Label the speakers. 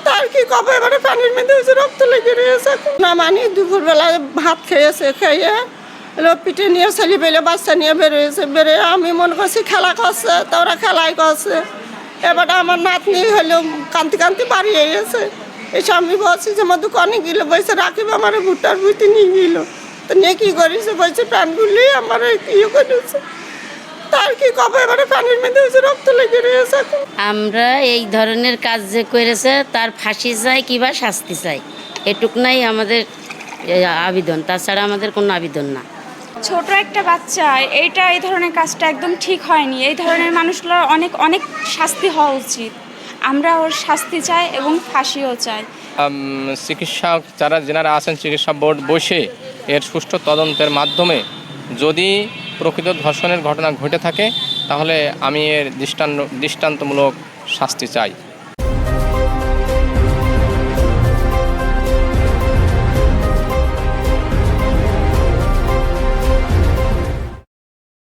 Speaker 1: তার কি কবে এবারে পানির মধ্যে হয়েছে, রক্ত লেগে রয়েছে। না মানে দুপুরবেলা ভাত খেয়েছে, খেয়ে এলো পিঠে নিয়ে ছেলে পেলে বাচ্চা নিয়ে বেরোয়েছে, বেরোয় আমি মনে করছি খেলা করছে, তো ওরা খেলাই করছে। এবারে আমার নাতনি হলো কান্তি কান্তি বাড়িয়ে গেছে। এসে আমি বলছি যে আমার দোকানে গেলো, বলছে রাখিব আমার ভুট্টার বুঝতে নিয়ে গেল। তো নিয়ে কী করেছে, বলছে প্যানগুলি আমার ইয়ে করেছে। তার কি কবে এবারে পানির মধ্যে হয়েছে, রক্ত লেগে রয়েছে।
Speaker 2: আমরা এই ধরনের কাজ যে করেছে তার ফাঁসি চাই কিংবা শাস্তি চাই, এটুকুনাই আমাদের আবেদন, তাছাড়া আমাদের কোনো আবেদন না।
Speaker 3: ছোট একটা বাচ্চা এই ধরনের কাজটা একদম ঠিক হয়নি। এই ধরনের মানুষগুলোর অনেক অনেক শাস্তি হওয়া উচিত। আমরা ওর শাস্তি চাই এবং ফাঁসিও চাই।
Speaker 4: চিকিৎসক যেনারা আছেন, চিকিৎসা বোর্ড বসে এর সুষ্ঠু তদন্তের মাধ্যমে যদি প্রকৃত ধর্ষণের ঘটনা ঘটে থাকে তাহলে আমি এর দৃষ্টান্তমূলক শাস্তি চাই।